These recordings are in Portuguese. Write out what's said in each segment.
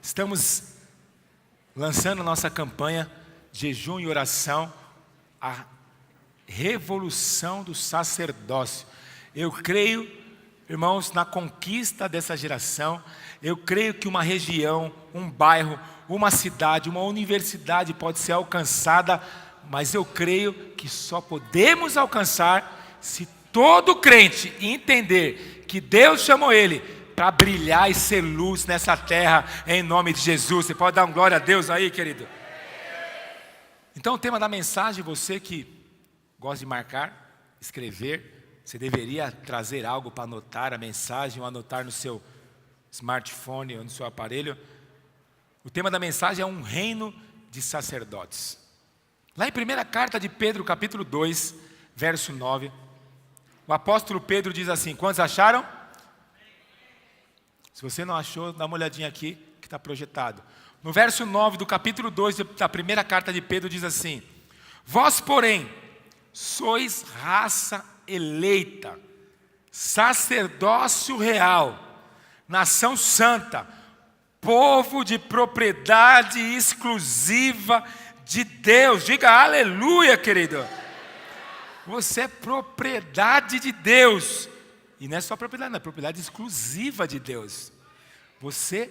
Estamos lançando a nossa campanha Jejum e Oração, a revolução do sacerdócio. Eu creio, irmãos, na conquista dessa geração. Eu creio que uma região, um bairro, uma cidade, uma universidade pode ser alcançada, mas eu creio que só podemos alcançar se todo crente entender que Deus chamou ele para brilhar e ser luz nessa terra, em nome de Jesus. Você pode dar um glória a Deus aí, querido? Então o tema da mensagem, você que gosta de marcar, escrever, você deveria trazer algo para anotar a mensagem, ou anotar no seu smartphone ou no seu aparelho. O tema da mensagem é um reino de sacerdotes. Lá em 1ª carta de Pedro, capítulo 2, verso 9, o apóstolo Pedro diz assim: quantos acharam? Se você não achou, dá uma olhadinha aqui, que está projetado. No verso 9 do capítulo 2 da 1ª carta de Pedro diz assim: vós, porém, sois raça eleita, sacerdócio real, nação santa, povo de propriedade exclusiva de Deus. Diga aleluia, querido. Você é propriedade de Deus. E não é só propriedade, não é propriedade exclusiva de Deus. Você,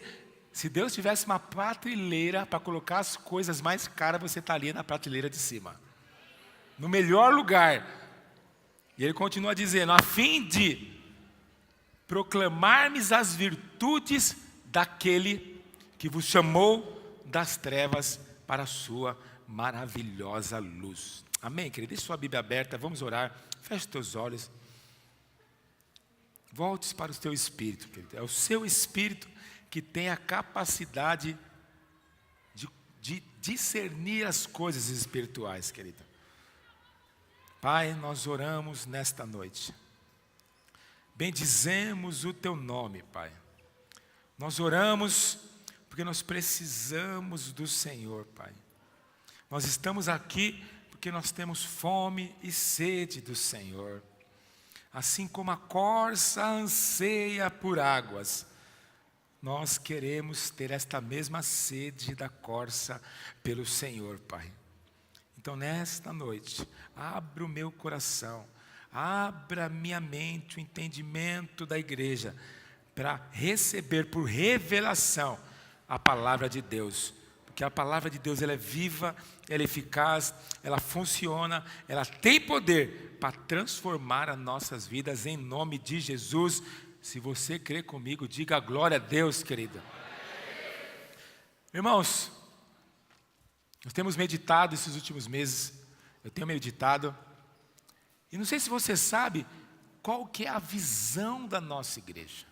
se Deus tivesse uma prateleira para colocar as coisas mais caras, você estaria na prateleira de cima, no melhor lugar. E ele continua dizendo: a fim de proclamarmos as virtudes daquele que vos chamou das trevas para a sua maravilhosa luz. Amém, querido? Deixe sua Bíblia aberta, vamos orar. Feche os teus olhos. Volte para o teu espírito, querido. É o seu espírito que tem a capacidade de discernir as coisas espirituais, querido. Pai, nós oramos nesta noite. Bendizemos o teu nome, Pai. Nós oramos porque nós precisamos do Senhor, Pai. Nós estamos aqui porque nós temos fome e sede do Senhor. Assim como a corça anseia por águas, nós queremos ter esta mesma sede da corça pelo Senhor, Pai. Então, nesta noite, abra o meu coração, abra a minha mente, o entendimento da igreja, para receber por revelação a palavra de Deus. Porque a palavra de Deus, ela é viva, ela é eficaz, ela funciona, ela tem poder para transformar as nossas vidas em nome de Jesus. Se você crê comigo, diga glória a Deus, querido. Irmãos, nós temos meditado esses últimos meses, eu tenho meditado, e não sei se você sabe qual que é a visão da nossa igreja.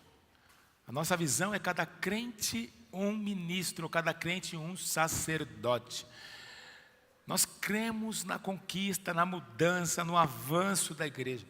A nossa visão é cada crente um ministro, cada crente um sacerdote. Nós cremos na conquista, na mudança, no avanço da igreja.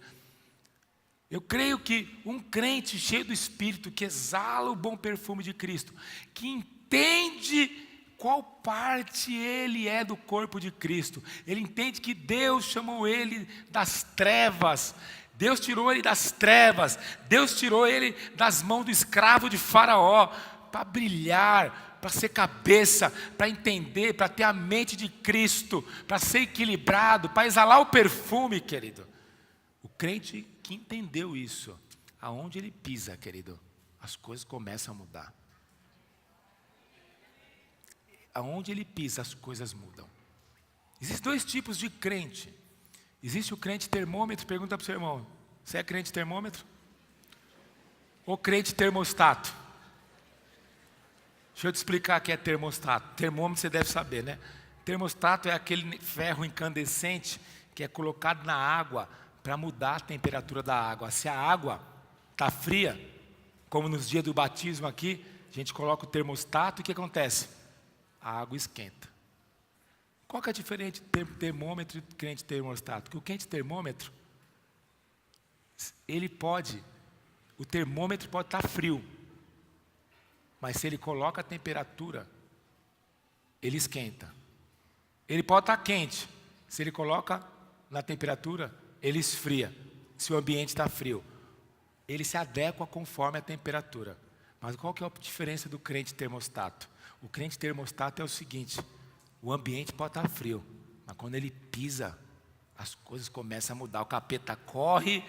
Eu creio que um crente cheio do Espírito, que exala o bom perfume de Cristo, que entende qual parte ele é do corpo de Cristo, ele entende que Deus chamou ele das trevas, Deus tirou ele das trevas, Deus tirou ele das mãos do escravo de Faraó, para brilhar, para ser cabeça, para entender, para ter a mente de Cristo, para ser equilibrado, para exalar o perfume, querido. O crente que entendeu isso, aonde ele pisa, querido, as coisas começam a mudar. Aonde ele pisa, as coisas mudam. Existem dois tipos de crente. Existe o crente termômetro. Pergunta para o seu irmão: você é crente termômetro? Ou crente termostato? Deixa eu te explicar o que é termostato. Termômetro você deve saber, né? Termostato é aquele ferro incandescente que é colocado na água para mudar a temperatura da água. Se a água está fria, como nos dias do batismo aqui, a gente coloca o termostato e o que acontece? A água esquenta. Qual que é a diferença entre termômetro e crente termostato? Que o crente termômetro, o termômetro pode estar frio, mas se ele coloca a temperatura, ele esquenta. Ele pode estar quente, se ele coloca na temperatura, ele esfria. Se o ambiente está frio, ele se adequa conforme a temperatura. Mas qual que é a diferença do crente termostato? O crente termostato é o seguinte: o ambiente pode estar frio, mas quando ele pisa, as coisas começam a mudar. O capeta corre,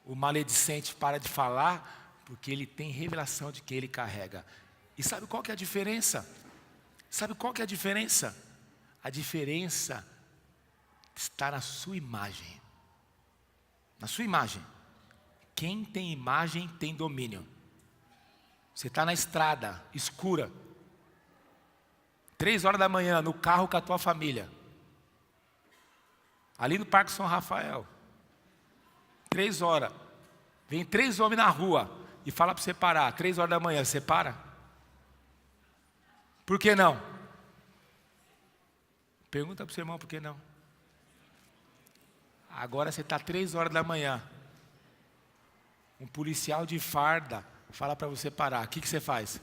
o maledicente para de falar, porque ele tem revelação de que ele carrega. E sabe qual que é a diferença? Sabe qual que é a diferença? A diferença está na sua imagem. Na sua imagem. Quem tem imagem tem domínio. Você está na estrada, escura. 3 horas da manhã, no carro com a tua família. Ali no Parque São Rafael. 3 horas. Vem 3 homens na rua e fala para você parar. 3 horas da manhã, você para? Por que não? Pergunta para o seu irmão por que não. Agora você está 3 horas da manhã. Um policial de farda fala para você parar. O que você faz?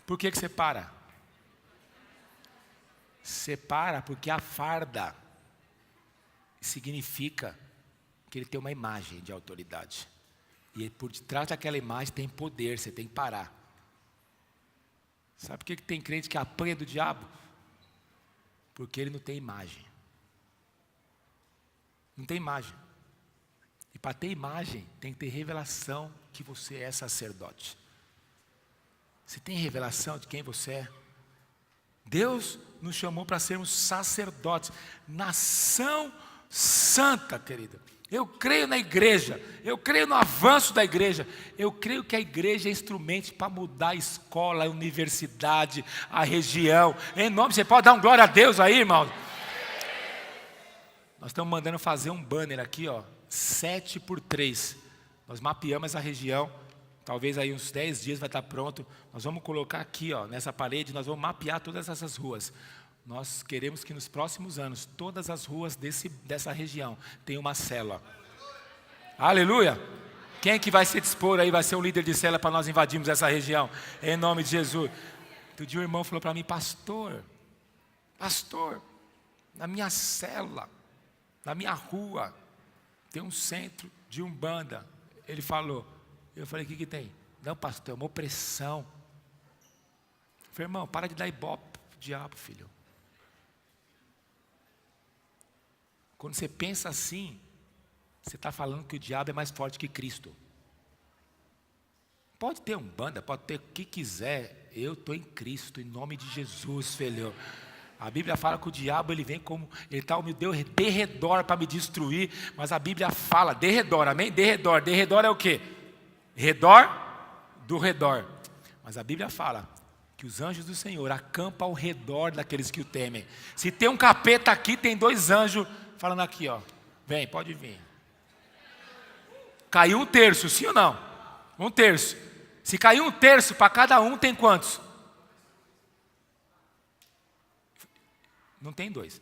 Por que você para? Você para porque a farda significa que ele tem uma imagem de autoridade. E por detrás daquela imagem tem poder, você tem que parar. Sabe por que tem crente que apanha do diabo? Porque ele não tem imagem. Não tem imagem. E para ter imagem, tem que ter revelação que você é sacerdote. Você tem revelação de quem você é? Deus nos chamou para sermos sacerdotes, nação santa, querida. Eu creio na igreja, eu creio no avanço da igreja, eu creio que a igreja é instrumento para mudar a escola, a universidade, a região. Em nome, você pode dar um glória a Deus aí, irmão? Nós estamos mandando fazer um banner aqui, ó, 7x3. Nós mapeamos essa região, talvez aí uns 10 dias vai estar pronto. Nós vamos colocar aqui, ó, nessa parede, nós vamos mapear todas essas ruas. Nós queremos que nos próximos anos, todas as ruas dessa região tenham uma célula. Aleluia! Quem é que vai se dispor aí, vai ser um líder de célula para nós invadirmos essa região? Em nome de Jesus. Outro dia o irmão falou para mim, pastor, na minha célula, na minha rua, tem um centro de Umbanda. Ele falou, eu falei, o que tem? Não, pastor, é uma opressão. Eu falei, irmão, para de dar ibope pro diabo, filho. Quando você pensa assim, você está falando que o diabo é mais forte que Cristo. Pode ter Umbanda, pode ter o que quiser. Eu estou em Cristo, em nome de Jesus, filho. A Bíblia fala que o diabo ele vem como, ele está ao meu Deus de redor para me destruir, mas a Bíblia fala de redor, amém? De redor é o quê? Redor do redor. Mas a Bíblia fala que os anjos do Senhor acampam ao redor daqueles que o temem. Se tem um capeta aqui, tem 2 anjos falando aqui, ó. Vem, pode vir. Caiu 1/3, sim ou não? 1/3. Se caiu 1/3 para cada um, tem quantos? Não tem 2.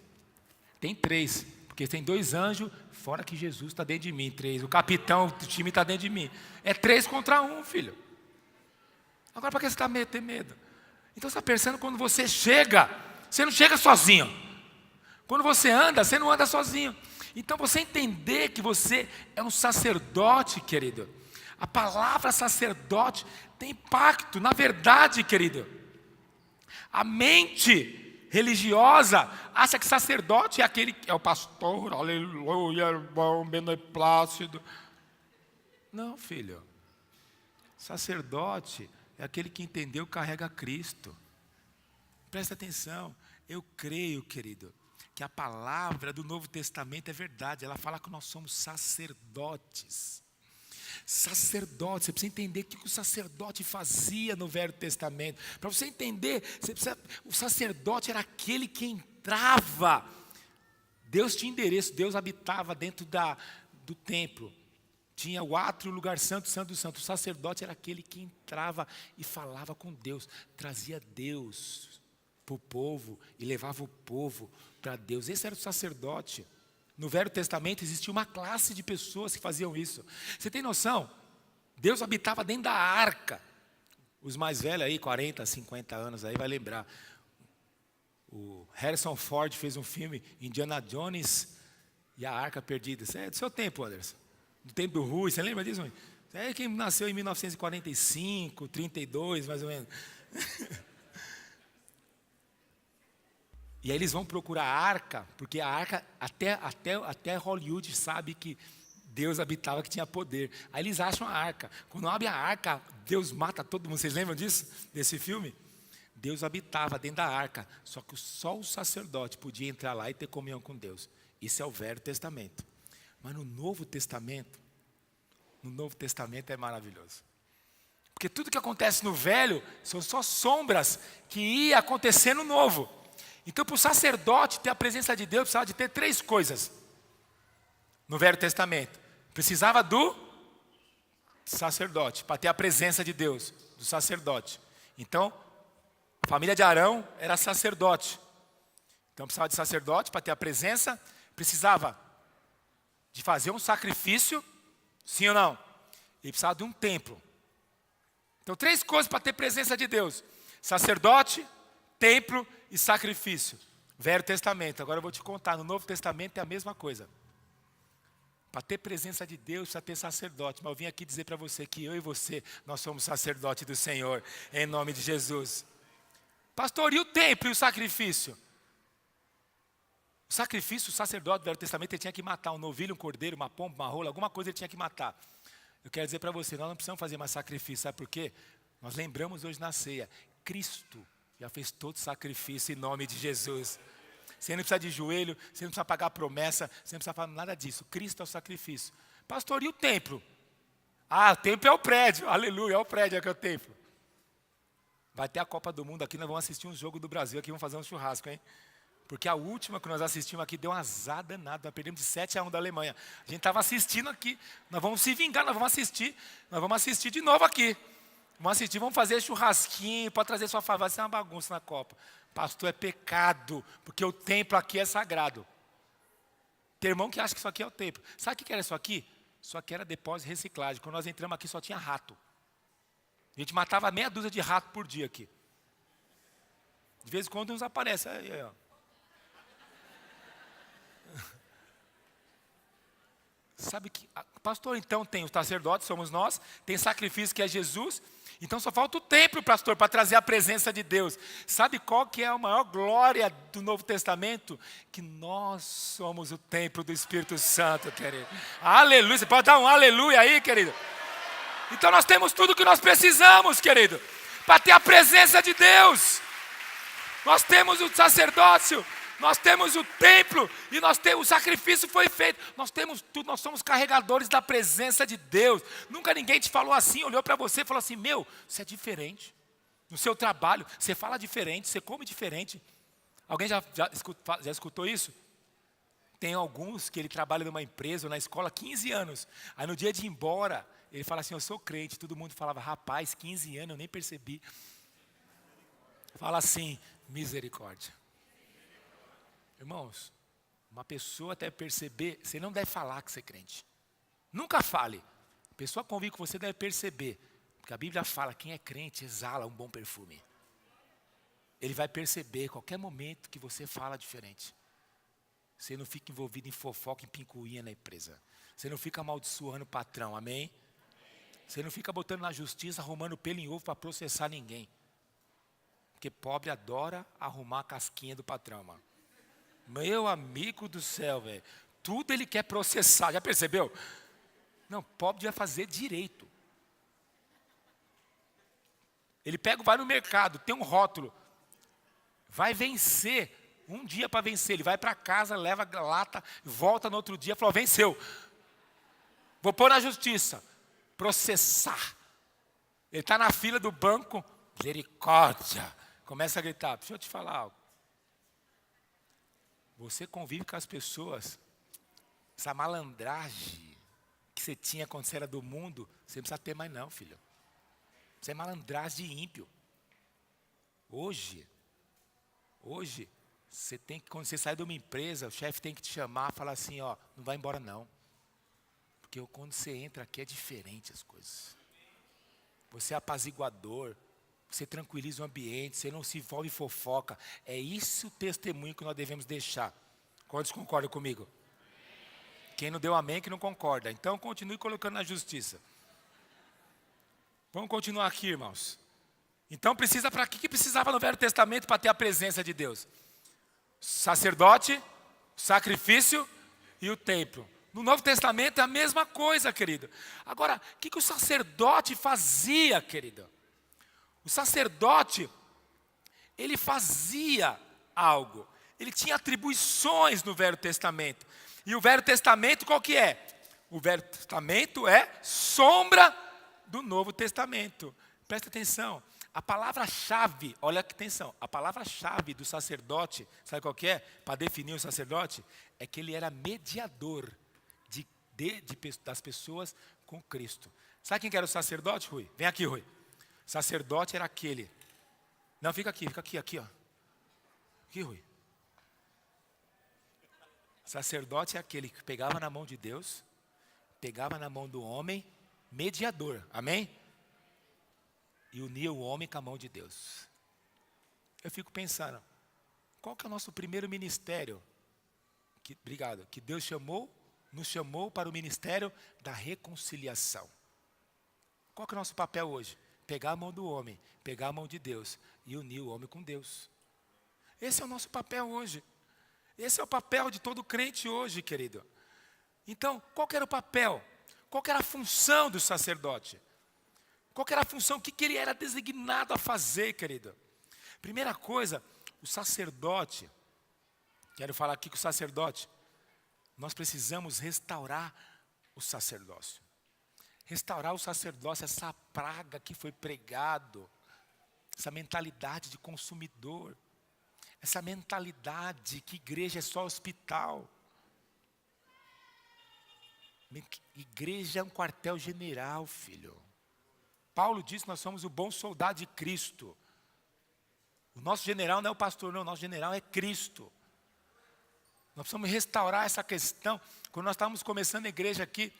Tem 3. Porque tem 2 anjos, fora que Jesus está dentro de mim. 3. O capitão do time está dentro de mim. É 3 contra 1, filho. Agora, para que você está tem medo? Então, você está pensando, quando você chega, você não chega sozinho. Quando você anda, você não anda sozinho. Então, você entender que você é um sacerdote, querido. A palavra sacerdote tem impacto. Na verdade, querido, a mente religiosa acha que sacerdote é aquele que é o pastor, aleluia, irmão, beneplácido. Não, filho. Sacerdote é aquele que entendeu que carrega Cristo. Presta atenção. Eu creio, querido, que a palavra do Novo Testamento é verdade. Ela fala que nós somos sacerdotes. Sacerdote, você precisa entender o que o sacerdote fazia no Velho Testamento. Para você entender, o sacerdote era aquele que entrava. Deus tinha endereço, Deus habitava dentro do templo. Tinha o átrio, o lugar santo, santo do santo. O sacerdote era aquele que entrava e falava com Deus, trazia Deus para o povo e levava o povo para Deus. Esse era o sacerdote. No Velho Testamento existia uma classe de pessoas que faziam isso. Você tem noção? Deus habitava dentro da arca. Os mais velhos aí, 40, 50 anos aí, vai lembrar. O Harrison Ford fez um filme, Indiana Jones e a Arca Perdida. Isso é do seu tempo, Anderson. Do tempo do Rui, você lembra disso? É quem nasceu em 1945, 32, mais ou menos. E aí eles vão procurar a arca, porque a arca, até Hollywood sabe que Deus habitava, que tinha poder. Aí eles acham a arca. Quando abre a arca, Deus mata todo mundo. Vocês lembram disso? Desse filme? Deus habitava dentro da arca, só que só o sacerdote podia entrar lá e ter comunhão com Deus. Isso é o Velho Testamento. Mas no Novo Testamento é maravilhoso. Porque tudo que acontece no Velho são só sombras que ia acontecer no Novo. Então, para o sacerdote ter a presença de Deus, precisava de ter 3 coisas. No Velho Testamento. Precisava do sacerdote, para ter a presença de Deus, do sacerdote. Então, a família de Arão era sacerdote. Então, precisava de sacerdote para ter a presença. Precisava de fazer um sacrifício, sim ou não? E precisava de um templo. Então, 3 coisas para ter presença de Deus: sacerdote, templo e sacrifício. Velho Testamento. Agora eu vou te contar, no Novo Testamento é a mesma coisa. Para ter presença de Deus, precisa ter sacerdote. Mas eu vim aqui dizer para você que eu e você, nós somos sacerdote do Senhor, em nome de Jesus. Pastor, e o templo e o sacrifício? O sacrifício, o sacerdote do Velho Testamento, ele tinha que matar um novilho, um cordeiro, uma pomba, uma rola, alguma coisa ele tinha que matar. Eu quero dizer para você, nós não precisamos fazer mais sacrifício, sabe por quê? Nós lembramos hoje na ceia, Cristo já fez todo sacrifício em nome de Jesus. Você não precisa de joelho, você não precisa pagar promessa, você não precisa fazer nada disso. Cristo é o sacrifício. Pastor, e o templo? Ah, o templo é o prédio, aleluia, é o prédio, é que é o templo. Vai ter a Copa do Mundo aqui, nós vamos assistir um jogo do Brasil aqui, vamos fazer um churrasco, hein? Porque a última que nós assistimos aqui deu um azar danado, nós perdemos de 7-1 da Alemanha. A gente estava assistindo aqui, nós vamos se vingar, nós vamos assistir de novo aqui. Vamos assistir, vamos fazer churrasquinho, pode trazer sua favela, vai ser uma bagunça na Copa. Pastor, é pecado, porque o templo aqui é sagrado. Tem irmão que acha que isso aqui é o templo. Sabe o que era isso aqui? Isso aqui era depósito de reciclagem. Quando nós entramos aqui só tinha rato. A gente matava meia dúzia de rato por dia aqui. De vez em quando uns aparecem. Aí, ó. Sabe que, pastor, então tem o sacerdote, somos nós, tem sacrifício que é Jesus, então só falta o templo, pastor, para trazer a presença de Deus. Sabe qual que é a maior glória do Novo Testamento? Que nós somos o templo do Espírito Santo, querido. Aleluia, você pode dar um aleluia aí, querido? Então nós temos tudo o que nós precisamos, querido, para ter a presença de Deus. Nós temos o sacerdócio, nós temos o templo e nós temos o sacrifício foi feito. Nós temos tudo, nós somos carregadores da presença de Deus. Nunca ninguém te falou assim, olhou para você e falou assim: meu, você é diferente. No seu trabalho, você fala diferente, você come diferente. Alguém já escutou isso? Tem alguns que ele trabalha numa empresa ou na escola há 15 anos. Aí no dia de ir embora, ele fala assim: eu sou crente. Todo mundo falava: rapaz, 15 anos, eu nem percebi. Fala assim: misericórdia. Irmãos, uma pessoa até perceber, você não deve falar que você é crente. Nunca fale. A pessoa convive com você deve perceber. Porque a Bíblia fala, quem é crente exala um bom perfume. Ele vai perceber a qualquer momento que você fala diferente. Você não fica envolvido em fofoca, em pincuinha na empresa. Você não fica amaldiçoando o patrão, amém? Você não fica botando na justiça, arrumando pelo em ovo para processar ninguém. Porque pobre adora arrumar a casquinha do patrão, mano. Meu amigo do céu, velho. Tudo ele quer processar, já percebeu? Não, pobre devia fazer direito. Ele pega, vai no mercado, tem um rótulo. Vai vencer, um dia para vencer. Ele vai para casa, leva a lata, volta no outro dia, falou: venceu. Vou pôr na justiça. Processar. Ele está na fila do banco, misericórdia. Começa a gritar: deixa eu te falar algo. Você convive com as pessoas, essa malandragem que você tinha quando você era do mundo, você não precisa ter mais não, filho. Isso é malandragem de ímpio. Hoje, você tem que, quando você sai de uma empresa, o chefe tem que te chamar e falar assim: ó, não vai embora não. Porque quando você entra aqui é diferente as coisas. Você é apaziguador, você tranquiliza o ambiente, você não se envolve em fofoca. É isso o testemunho que nós devemos deixar. Quantos concordam comigo? Quem não deu amém, que não concorda. Então continue colocando na justiça. Vamos continuar aqui, irmãos. Então precisa, para que precisava no Velho Testamento para ter a presença de Deus? Sacerdote, sacrifício e o templo. No Novo Testamento é a mesma coisa, querido. Agora, o que o sacerdote fazia, querido? O sacerdote, ele fazia algo. Ele tinha atribuições no Velho Testamento. E o Velho Testamento qual que é? O Velho Testamento é sombra do Novo Testamento. Presta atenção. A palavra-chave, olha que atenção, a palavra-chave do sacerdote, sabe qual que é? Para definir o sacerdote, é que ele era mediador das pessoas com Cristo. Sabe quem que era o sacerdote, Rui? Vem aqui, Rui. Sacerdote era aquele. Não, fica aqui, ó. Aqui, Rui. Sacerdote é aquele que pegava na mão de Deus, pegava na mão do homem, mediador, amém? E unia o homem com a mão de Deus. Eu fico pensando, qual que é o nosso primeiro ministério? Que Deus nos chamou para o ministério da reconciliação. Qual que é o nosso papel hoje? Pegar a mão do homem, pegar a mão de Deus e unir o homem com Deus. Esse é o nosso papel hoje. Esse é o papel de todo crente hoje, querido. Então, qual que era o papel? Qual que era a função do sacerdote? Qual que era a função? O que ele era designado a fazer, querido? Primeira coisa, o sacerdote, quero falar aqui que o sacerdote, nós precisamos restaurar o sacerdócio. Restaurar o sacerdócio, essa praga que foi pregado, essa mentalidade de consumidor, essa mentalidade que igreja é só hospital. Igreja é um quartel-general, filho. Paulo disse que nós somos o bom soldado de Cristo. O nosso general não é o pastor, não. O nosso general é Cristo. Nós precisamos restaurar essa questão. Quando nós estávamos começando a igreja aqui,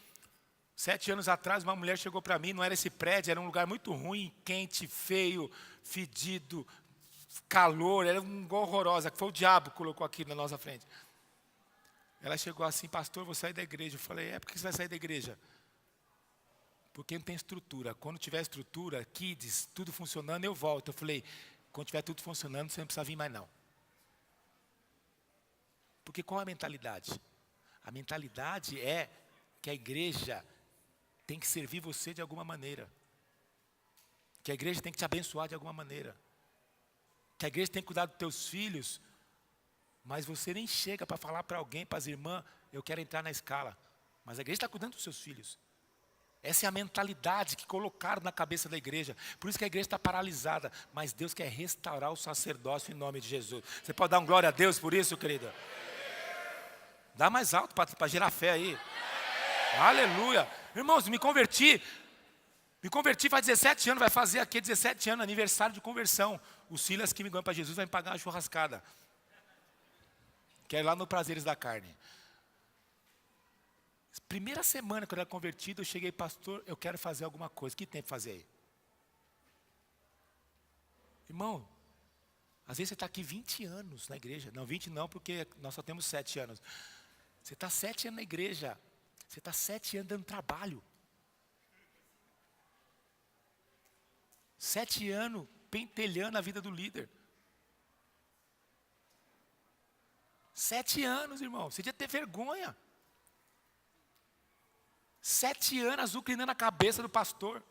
7 anos atrás, uma mulher chegou para mim, não era esse prédio, era um lugar muito ruim, quente, feio, fedido, calor, era um horrorosa, que foi o diabo que colocou aqui na nossa frente. Ela chegou assim, pastor, vou sair da igreja. Eu falei, por que você vai sair da igreja? Porque não tem estrutura. Quando tiver estrutura, kids, tudo funcionando, eu volto. Eu falei, quando tiver tudo funcionando, você não precisa vir mais não. Porque qual é a mentalidade? A mentalidade é que a igreja tem que servir você de alguma maneira. Que a igreja tem que te abençoar de alguma maneira. Que a igreja tem que cuidar dos teus filhos, mas você nem chega para falar para alguém, para as irmãs, eu quero entrar na escala. Mas a igreja está cuidando dos seus filhos. Essa é a mentalidade que colocaram na cabeça da igreja. Por isso que a igreja está paralisada. Mas Deus quer restaurar o sacerdócio em nome de Jesus. Você pode dar um glória a Deus por isso, querida? Dá mais alto para gerar fé aí. Aleluia. Irmãos, me converti faz 17 anos, vai fazer aqui 17 anos, aniversário de conversão. O Silas que me ganhou para Jesus vai me pagar uma churrascada. Quer ir lá no Prazeres da Carne. Primeira semana que eu era convertido, eu cheguei, pastor, eu quero fazer alguma coisa. O que tem para fazer aí? Irmão, às vezes você está aqui 20 anos na igreja. Não, 20 não, porque nós só temos 7 anos. Você está 7 anos na igreja. Você está 7 anos dando trabalho. 7 anos pentelhando a vida do líder. 7 anos, irmão. Você devia ter vergonha. 7 anos azucrinando a cabeça do pastor.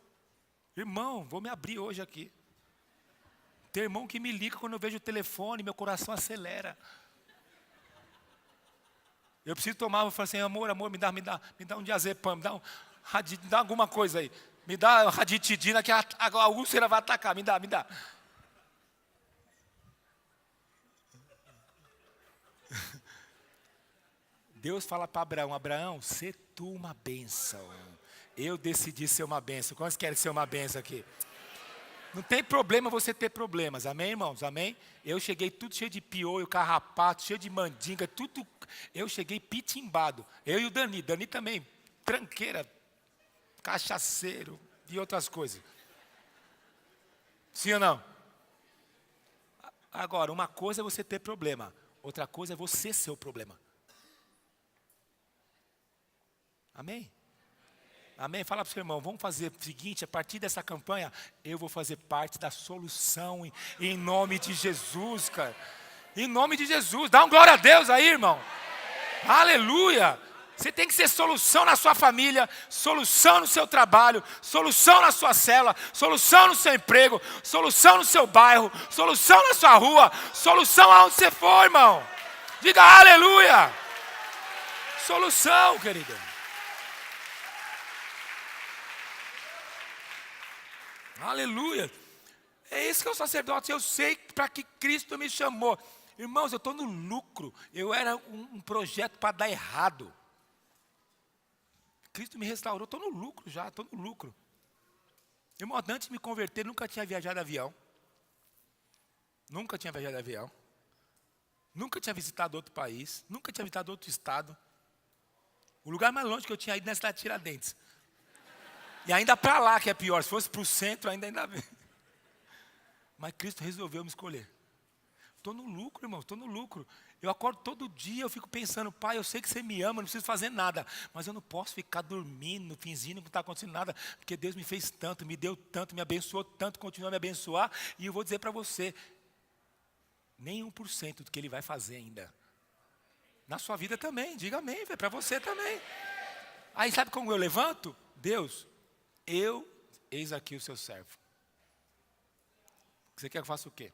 Irmão, vou me abrir hoje aqui. Tem irmão que me liga quando eu vejo o telefone, meu coração acelera. Eu preciso tomar, eu falo assim, amor, me dá um diazepam, me dá alguma coisa aí. Me dá raditidina que a úlcera vai atacar, me dá. Deus fala para Abraão, sê tu uma bênção. Eu decidi ser uma bênção. Quantos querem ser uma bênção aqui? Não tem problema você ter problemas, amém, irmãos? Amém? Eu cheguei tudo cheio de piolho, carrapato, cheio de mandinga, tudo. Eu cheguei pitimbado. Eu e o Dani também, tranqueira, cachaceiro e outras coisas. Sim ou não? Agora, uma coisa é você ter problema, outra coisa é você ser o problema. Amém? Amém? Fala para o seu irmão, vamos fazer o seguinte, a partir dessa campanha, eu vou fazer parte da solução em nome de Jesus, cara. Em nome de Jesus. Dá um glória a Deus aí, irmão. Aleluia. Você tem que ser solução na sua família, solução no seu trabalho, solução na sua célula, solução no seu emprego, solução no seu bairro, solução na sua rua, solução aonde você for, irmão. Diga aleluia. Solução, querido. Aleluia. É isso que é o sacerdote. Eu sei para que Cristo me chamou. Irmãos, eu estou no lucro. Eu era um projeto para dar errado. Cristo me restaurou. Estou no lucro já, estou no lucro. Irmão, antes de me converter, nunca tinha viajado de avião. Nunca tinha viajado de avião. Nunca tinha visitado outro país. Nunca tinha visitado outro estado. O lugar mais longe que eu tinha ido na cidade de Tiradentes. E ainda para lá, que é pior. Se fosse para o centro, ainda bem. Mas Cristo resolveu me escolher. Estou no lucro, irmão, estou no lucro. Eu acordo todo dia, eu fico pensando, Pai, eu sei que você me ama, não preciso fazer nada. Mas eu não posso ficar dormindo, fingindo que não está acontecendo nada. Porque Deus me fez tanto, me deu tanto, me abençoou tanto, continua a me abençoar. E eu vou dizer para você, nem 1% do que Ele vai fazer ainda. Na sua vida também, diga amém, para você também. Aí sabe como eu levanto? Deus, eis aqui o seu servo. Você quer que eu faça o quê?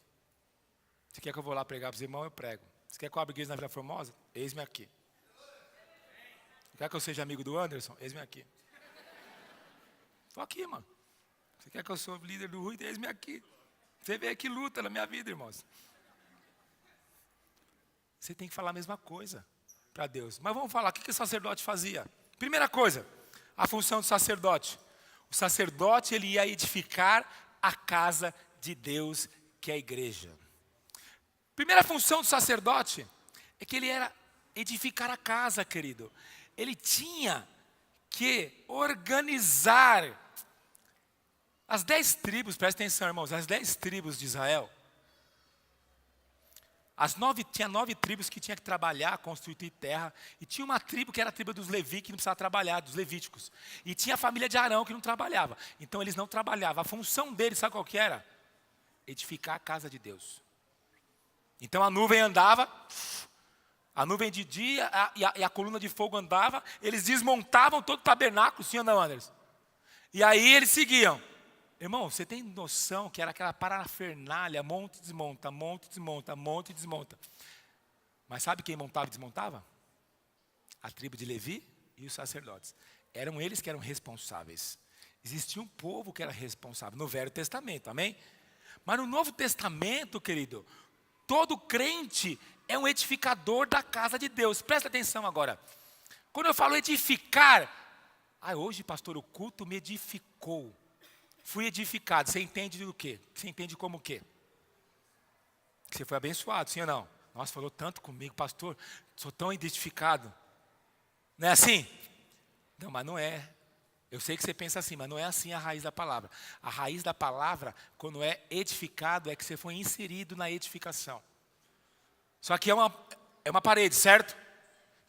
Você quer que eu vou lá pregar para os irmãos? Eu prego. Você quer que eu abra igreja na Vila Formosa? Eis-me aqui. Quer que eu seja amigo do Anderson? Eis-me aqui. Estou aqui, mano. Você quer que eu sou líder do Rui? Eis-me aqui. Você vê que luta na minha vida, irmãos. Você tem que falar a mesma coisa para Deus. Mas vamos falar, o que o sacerdote fazia? Primeira coisa, a função do sacerdote. O sacerdote, ele ia edificar a casa de Deus, que é a igreja. Primeira função do sacerdote é que ele era edificar a casa, querido. Ele tinha que organizar as 10 tribos, presta atenção, irmãos, as 10 tribos de Israel. Tinha 9 tribos que tinha que trabalhar, construir terra. E tinha uma tribo que era a tribo dos Levi, que não precisava trabalhar, dos levíticos. E tinha a família de Arão, que não trabalhava. Então eles não trabalhavam. A função deles, sabe qual que era? Edificar a casa de Deus. Então a nuvem andava, a nuvem de dia e a coluna de fogo andava. Eles desmontavam todo o tabernáculo, sim ou não, Anderson? E aí eles seguiam. Irmão, você tem noção que era aquela parafernália, monte, desmonta, monte, desmonta, monte, desmonta. Mas sabe quem montava e desmontava? A tribo de Levi e os sacerdotes. Eram eles que eram responsáveis. Existia um povo que era responsável no Velho Testamento, amém? Mas no Novo Testamento, querido, todo crente é um edificador da casa de Deus. Presta atenção agora. Quando eu falo edificar, hoje, pastor, o culto me edificou. Fui edificado. Você entende do quê? Você entende como o quê? Que você foi abençoado, sim ou não? Nossa, falou tanto comigo, pastor, sou tão edificado. Não é assim? Não, mas não é. Eu sei que você pensa assim, mas não é assim a raiz da palavra. A raiz da palavra, quando é edificado, é que você foi inserido na edificação. Só que é uma parede, certo?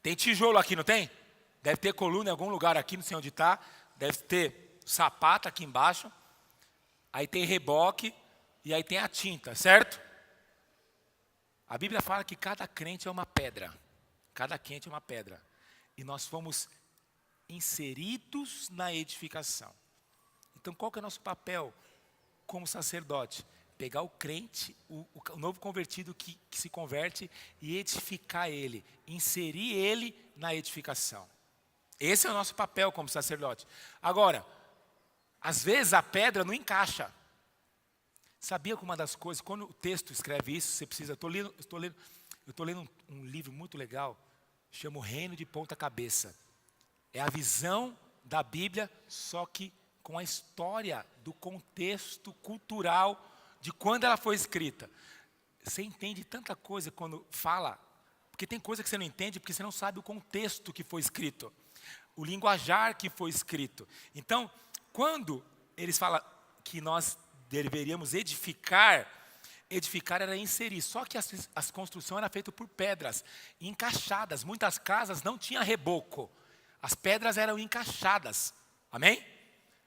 Tem tijolo aqui, não tem? Deve ter coluna em algum lugar aqui, não sei onde está. Deve ter sapato aqui embaixo. Aí tem reboque e aí tem a tinta, certo? A Bíblia fala que cada crente é uma pedra. Cada crente é uma pedra. E nós fomos inseridos na edificação. Então qual que é o nosso papel como sacerdote? Pegar o crente, o novo convertido que se converte e edificar ele. Inserir ele na edificação. Esse é o nosso papel como sacerdote. Agora, às vezes a pedra não encaixa. Sabia que uma das coisas, quando o texto escreve isso, você precisa. Eu estou lendo um livro muito legal, chama O Reino de Ponta Cabeça. É a visão da Bíblia, só que com a história do contexto cultural de quando ela foi escrita. Você entende tanta coisa quando fala, porque tem coisa que você não entende porque você não sabe o contexto que foi escrito, o linguajar que foi escrito. Então, quando eles falam que nós deveríamos edificar era inserir. Só que as construções eram feitas por pedras encaixadas. Muitas casas não tinham reboco. As pedras eram encaixadas. Amém?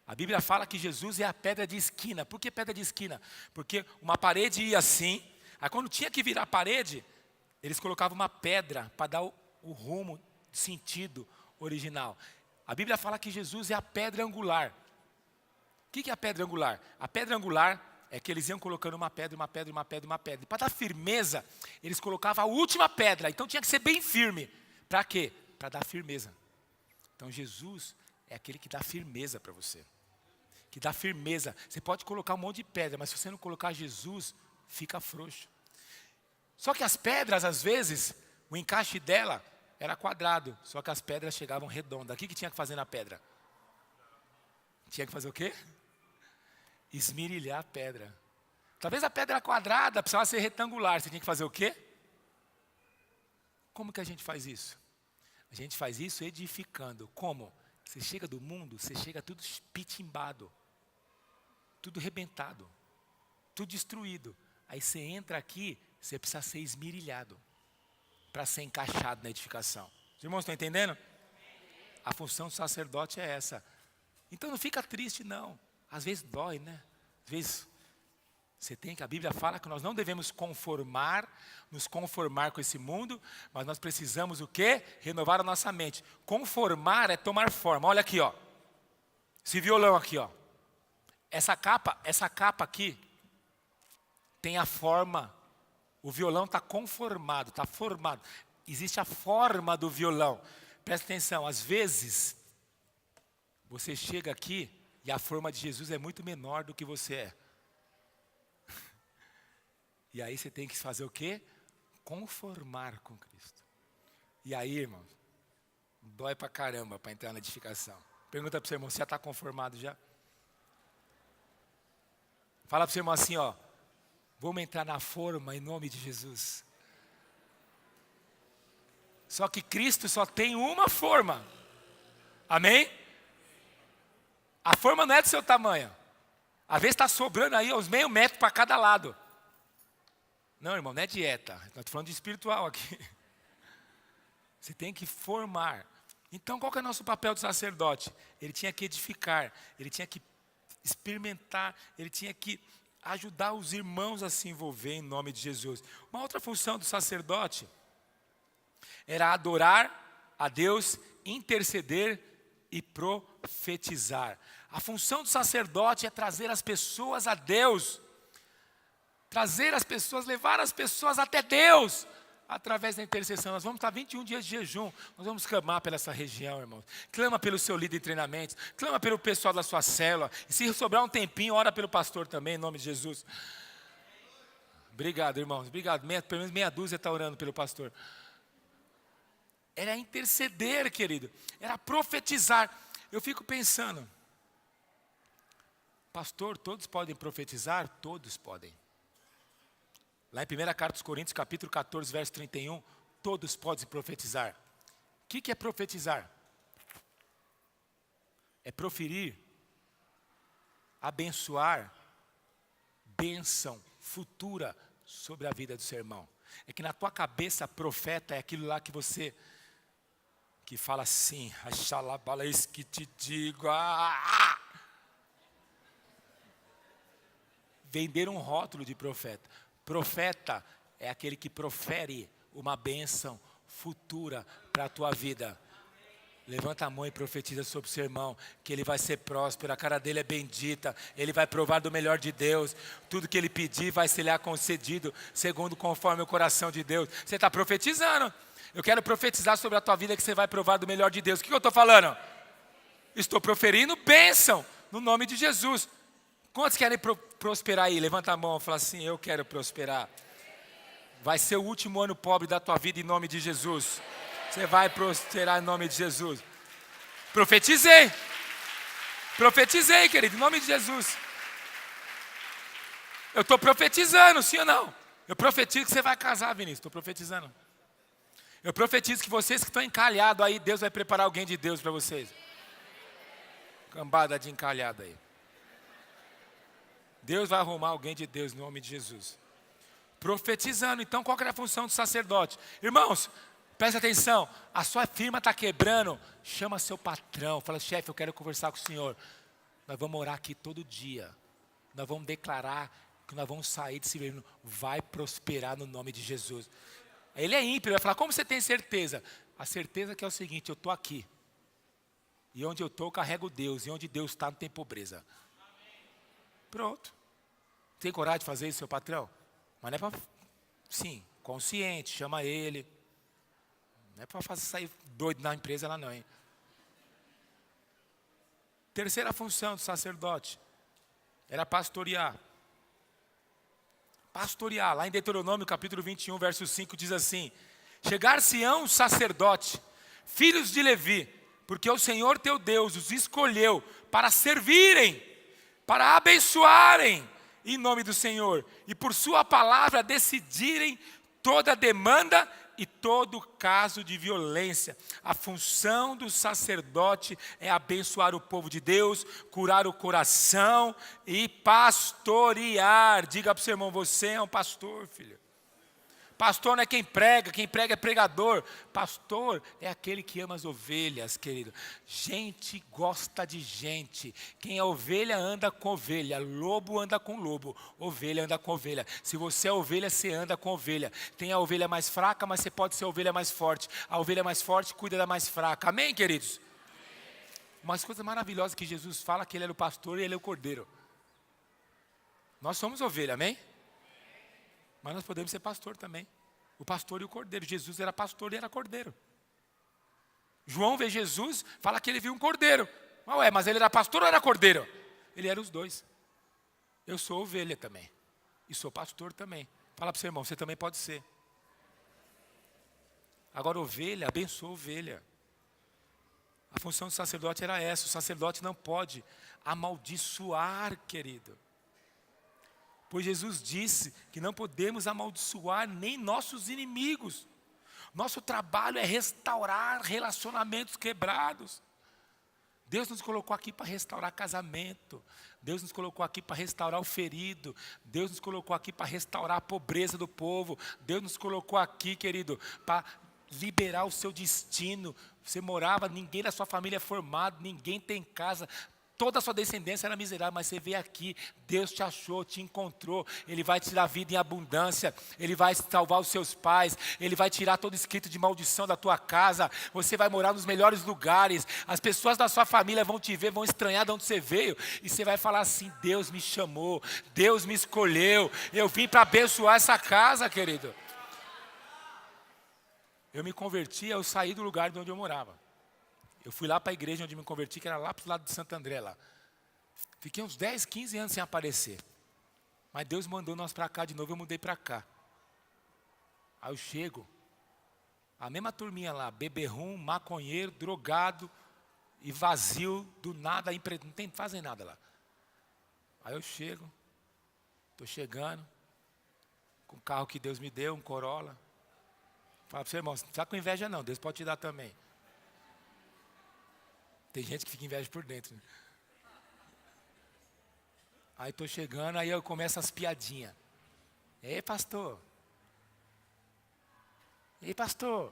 A Bíblia fala que Jesus é a pedra de esquina. Por que pedra de esquina? Porque uma parede ia assim, aí quando tinha que virar a parede, eles colocavam uma pedra para dar o rumo, sentido original. A Bíblia fala que Jesus é a pedra angular. O que é a pedra angular? A pedra angular é que eles iam colocando uma pedra, uma pedra, uma pedra, uma pedra. E para dar firmeza, eles colocavam a última pedra. Então tinha que ser bem firme. Para quê? Para dar firmeza. Então Jesus é aquele que dá firmeza para você. Que dá firmeza. Você pode colocar um monte de pedra, mas se você não colocar Jesus, fica frouxo. Só que as pedras, às vezes, o encaixe dela era quadrado. Só que as pedras chegavam redondas. O que tinha que fazer na pedra? Tinha que fazer o quê? Esmirilhar a pedra. Talvez a pedra quadrada precisava ser retangular. Você tinha que fazer o quê? Como que a gente faz isso? A gente faz isso edificando. Como? Você chega do mundo, você chega tudo pitimbado. Tudo rebentado. Tudo destruído. Aí você entra aqui, você precisa ser esmirilhado. Para ser encaixado na edificação. Os irmãos estão entendendo? A função do sacerdote é essa. Então não fica triste não. Às vezes dói, né? Às vezes você tem que, a Bíblia fala que nós não devemos nos conformar com esse mundo, mas nós precisamos o quê? Renovar a nossa mente. Conformar é tomar forma. Olha aqui, ó. Esse violão aqui, ó. Essa capa aqui tem a forma. O violão está conformado, está formado. Existe a forma do violão. Presta atenção, às vezes você chega aqui e a forma de Jesus é muito menor do que você é. E aí você tem que fazer o quê? Conformar com Cristo. E aí, irmãos, dói pra caramba para entrar na edificação. Pergunta para o seu irmão, você já está conformado já? Fala para o seu irmão assim, ó. Vamos entrar na forma em nome de Jesus. Só que Cristo só tem uma forma. Amém? A forma não é do seu tamanho. Às vezes está sobrando aí uns meio metro para cada lado. Não, irmão, não é dieta. Estou falando de espiritual aqui. Você tem que formar. Então, qual que é o nosso papel do sacerdote? Ele tinha que edificar, ele tinha que experimentar, ele tinha que ajudar os irmãos a se envolver em nome de Jesus. Uma outra função do sacerdote era adorar a Deus, interceder e profetizar. A função do sacerdote é trazer as pessoas a Deus. Trazer as pessoas, levar as pessoas até Deus, através da intercessão. Nós vamos estar 21 dias de jejum, nós vamos clamar pela essa região, irmãos. Clama pelo seu líder de treinamentos, clama pelo pessoal da sua célula. E se sobrar um tempinho, ora pelo pastor também, em nome de Jesus. Obrigado, irmãos, obrigado. Pelo menos meia dúzia está orando pelo pastor. Era interceder, querido, era profetizar. Eu fico pensando, pastor, todos podem profetizar? Todos podem. Lá em 1 Carta aos Coríntios, capítulo 14, verso 31, todos podem profetizar. O que é profetizar? É proferir, abençoar, bênção futura sobre a vida do seu irmão. É que na tua cabeça, profeta é aquilo lá que você, que fala assim, achalabala, isso que te digo, vender um rótulo de profeta. Profeta é aquele que profere uma bênção futura para a tua vida. Levanta a mão e profetiza sobre o seu irmão, que ele vai ser próspero, a cara dele é bendita, ele vai provar do melhor de Deus, tudo que ele pedir vai ser lhe concedido, segundo conforme o coração de Deus. Você está profetizando. Eu quero profetizar sobre a tua vida que você vai provar do melhor de Deus. O que eu estou falando? Estou proferindo bênção, no nome de Jesus. Quantos querem prosperar aí? Levanta a mão e fala assim, eu quero prosperar. Vai ser o último ano pobre da tua vida em nome de Jesus. Você vai prosperar em nome de Jesus. Profetizei. Profetizei, querido, em nome de Jesus. Eu estou profetizando, sim ou não? Eu profetizo que você vai casar, Vinícius. Estou profetizando. Eu profetizo que vocês que estão encalhados aí, Deus vai preparar alguém de Deus para vocês. Cambada de encalhado aí. Deus vai arrumar alguém de Deus no nome de Jesus. Profetizando. Então, qual que era a função do sacerdote? Irmãos, Presta atenção, a sua firma está quebrando, chama seu patrão, fala, chefe, eu quero conversar com o senhor. Nós vamos orar aqui todo dia. Nós vamos declarar que nós vamos sair desse governo, vai prosperar no nome de Jesus. Ele é ímpio, ele vai falar, como você tem certeza? A certeza que é o seguinte, eu estou aqui. E onde eu estou, eu carrego Deus. E onde Deus está, não tem pobreza. Pronto. Tem coragem de fazer isso, seu patrão? Mas não é para... Sim, consciente, chama ele. Não é para fazer sair doido na empresa lá não, hein? Terceira função do sacerdote era pastorear. Pastorear, lá em Deuteronômio capítulo 21, verso 5, diz assim: chegar-se-ão sacerdote, filhos de Levi, porque o Senhor teu Deus os escolheu para servirem, para abençoarem em nome do Senhor, e por sua palavra decidirem toda demanda e todo caso de violência. A função do sacerdote é abençoar o povo de Deus, curar o coração e pastorear. Diga para o seu irmão, você é um pastor, filho. Pastor não é quem prega é pregador. Pastor é aquele que ama as ovelhas, querido. Gente gosta de gente. Quem é ovelha anda com ovelha. Lobo anda com lobo. Ovelha anda com ovelha. Se você é ovelha, você anda com ovelha. Tem a ovelha mais fraca, mas você pode ser a ovelha mais forte. A ovelha mais forte cuida da mais fraca. Amém, queridos? Uma coisa maravilhosa que Jesus fala, que ele era o pastor e ele é o cordeiro. Nós somos ovelha, amém? Mas nós podemos ser pastor também. O pastor e o cordeiro. Jesus era pastor e era cordeiro. João vê Jesus, fala que ele viu um cordeiro. Mas ele era pastor ou era cordeiro? Ele era os dois. Eu sou ovelha também. E sou pastor também. Fala para o seu irmão, você também pode ser. Agora ovelha, abençoa a ovelha. A função do sacerdote era essa. O sacerdote não pode amaldiçoar, querido. Pois Jesus disse que não podemos amaldiçoar nem nossos inimigos. Nosso trabalho é restaurar relacionamentos quebrados. Deus nos colocou aqui para restaurar casamento. Deus nos colocou aqui para restaurar o ferido. Deus nos colocou aqui para restaurar a pobreza do povo. Deus nos colocou aqui, querido, para liberar o seu destino. Você morava, ninguém da sua família é formado, ninguém tem casa. Toda a sua descendência era miserável, mas você veio aqui, Deus te achou, te encontrou, Ele vai te dar vida em abundância, Ele vai salvar os seus pais, Ele vai tirar todo escrito de maldição da tua casa, você vai morar nos melhores lugares, as pessoas da sua família vão te ver, vão estranhar de onde você veio, e você vai falar assim, Deus me chamou, Deus me escolheu, eu vim para abençoar essa casa, querido. Eu me converti, eu saí do lugar de onde eu morava. Eu fui lá para a igreja onde me converti, que era lá para o lado de Santo André lá. Fiquei uns 10, 15 anos sem aparecer. Mas Deus mandou nós para cá de novo, eu mudei para cá. Aí eu chego, a mesma turminha lá, beberrum, maconheiro, drogado e vazio, do nada, não fazem nada lá. Aí eu chego, estou chegando, com o carro que Deus me deu, um Corolla. Fala para o seu irmão, não está com inveja não, Deus pode te dar também. Tem gente que fica inveja por dentro. Né? Aí estou chegando, aí eu começo as piadinhas. Ei, pastor. Ei, pastor.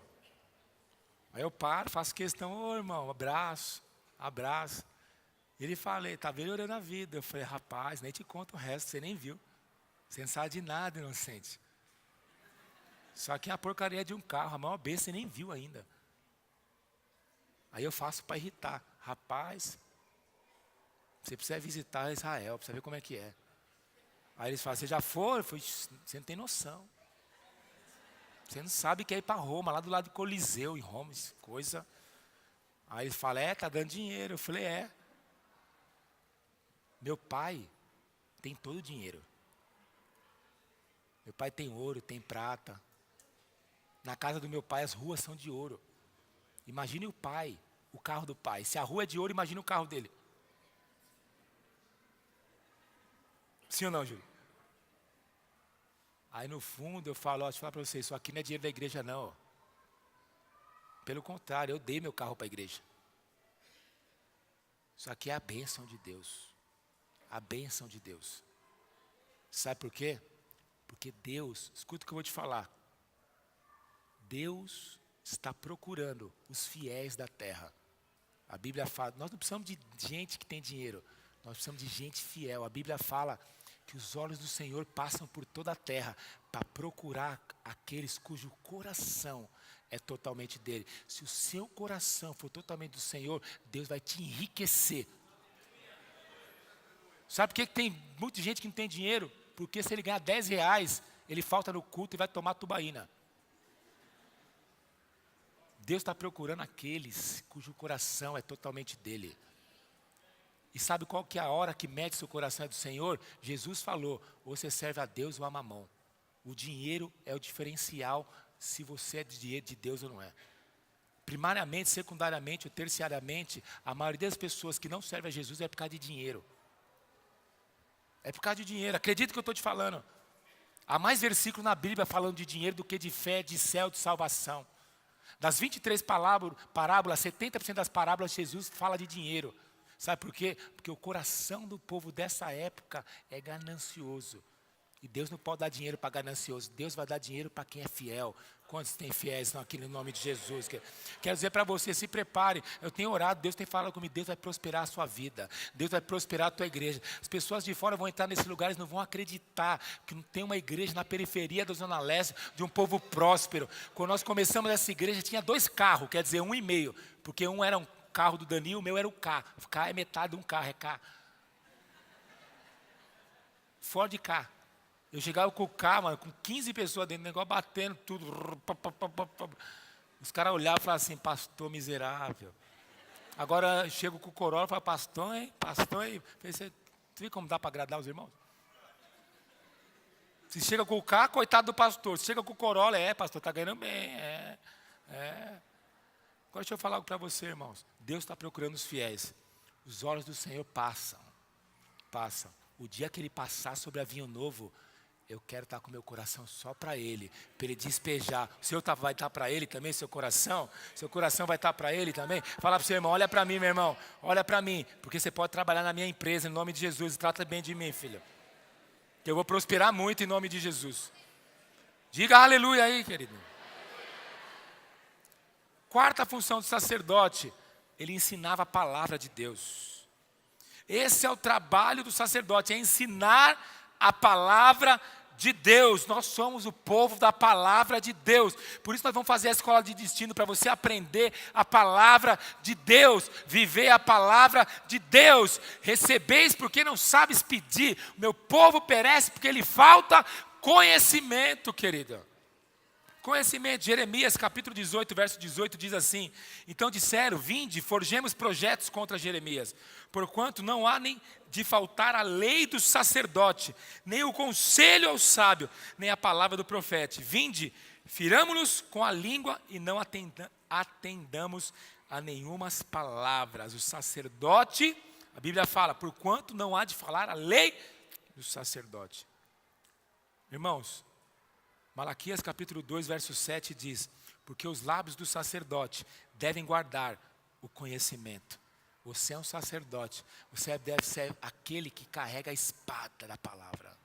Aí eu paro, faço questão, ô irmão, abraço. Ele fala, tá melhorando a vida. Eu falei, rapaz, nem te conto o resto, você nem viu. Você não sabe de nada, inocente. Só que é a porcaria de um carro, a maior besta, você nem viu ainda. Aí eu faço para irritar. Rapaz, você precisa visitar Israel, precisa ver como é que é. Aí eles falam, você já foi? Eu falei, você não tem noção. Você não sabe que é ir para Roma, lá do lado do Coliseu, em Roma, coisa. Aí eles falam, tá dando dinheiro. Eu falei, Meu pai tem todo o dinheiro. Meu pai tem ouro, tem prata. Na casa do meu pai as ruas são de ouro. Imagine o pai, o carro do pai. Se a rua é de ouro, imagine o carro dele. Sim ou não, Júlio? Aí no fundo eu falo, deixa eu falar para vocês, isso aqui não é dinheiro da igreja não. Ó. Pelo contrário, eu dei meu carro para a igreja. Isso aqui é a bênção de Deus. A bênção de Deus. Sabe por quê? Porque Deus, escuta o que eu vou te falar. Deus está procurando os fiéis da terra. A Bíblia fala, nós não precisamos de gente que tem dinheiro, nós precisamos de gente fiel. A Bíblia fala que os olhos do Senhor passam por toda a terra para procurar aqueles cujo coração é totalmente dele. Se o seu coração for totalmente do Senhor, Deus vai te enriquecer. Sabe por que tem muita gente que não tem dinheiro? Porque se ele ganhar R$10, ele falta no culto e vai tomar tubaína. Deus está procurando aqueles cujo coração é totalmente dele. E sabe qual que é a hora que mede seu coração é do Senhor? Jesus falou, ou você serve a Deus ou a mamão. O dinheiro é o diferencial se você é de Deus ou não é. Primariamente, secundariamente ou terciariamente, a maioria das pessoas que não servem a Jesus é por causa de dinheiro. É por causa de dinheiro, acredita que eu estou te falando. Há mais versículos na Bíblia falando de dinheiro do que de fé, de céu, de salvação. Das 23 parábolas, 70% das parábolas Jesus fala de dinheiro. Sabe por quê? Porque o coração do povo dessa época é ganancioso. E Deus não pode dar dinheiro para ganancioso. Deus vai dar dinheiro para quem é fiel. Quantos tem fiéis aqui no nome de Jesus? Quero dizer para você, se prepare. Eu tenho orado, Deus tem falado comigo. Deus vai prosperar a sua vida. Deus vai prosperar a tua igreja. As pessoas de fora vão entrar nesses lugares e não vão acreditar que não tem uma igreja na periferia da Zona Leste de um povo próspero. Quando nós começamos essa igreja, tinha 2 carros, quer dizer, 1,5. Porque um era um carro do Danilo, o meu era o K. O K é metade de um carro, é K. Ford K. Eu chegava com o K, mano, com 15 pessoas dentro do negócio, batendo tudo. Os caras olhavam e falavam assim, pastor miserável. Agora eu chego com o Corolla e falo, pastor, hein? Pastor, hein? Você vê como dá para agradar os irmãos? Se chega com o K, coitado do pastor. Se chega com o Corolla, pastor, está ganhando bem. Agora deixa eu falar algo para você, irmãos. Deus está procurando os fiéis. Os olhos do Senhor passam. O dia que Ele passar sobre a vinho novo, eu quero estar com meu coração só para Ele despejar. O Senhor vai estar para Ele também, seu coração? Seu coração vai estar para Ele também? Fala para o seu irmão, olha para mim, meu irmão. Olha para mim, porque você pode trabalhar na minha empresa, em nome de Jesus. Trata bem de mim, filho. Que eu vou prosperar muito em nome de Jesus. Diga aleluia aí, querido. Quarta função do sacerdote, ele ensinava a palavra de Deus. Esse é o trabalho do sacerdote, é ensinar a palavra de Deus. Nós somos o povo da palavra de Deus. Por isso nós vamos fazer a escola de destino, para você aprender a palavra de Deus, viver a palavra de Deus. Recebeis porque não sabes pedir. O meu povo perece porque lhe falta conhecimento, querido. Conhecimento. Jeremias capítulo 18, verso 18 diz assim: então disseram, vinde, forjemos projetos contra Jeremias, porquanto não há nem de faltar a lei do sacerdote, nem o conselho ao sábio, nem a palavra do profeta. Vinde, firamo-nos com a língua e não atendamos a nenhumas palavras. O sacerdote, a Bíblia fala, porquanto não há de falar a lei do sacerdote. Irmãos, Malaquias capítulo 2, verso 7 diz, porque os lábios do sacerdote devem guardar o conhecimento. Você é um sacerdote, você deve ser aquele que carrega a espada da palavra.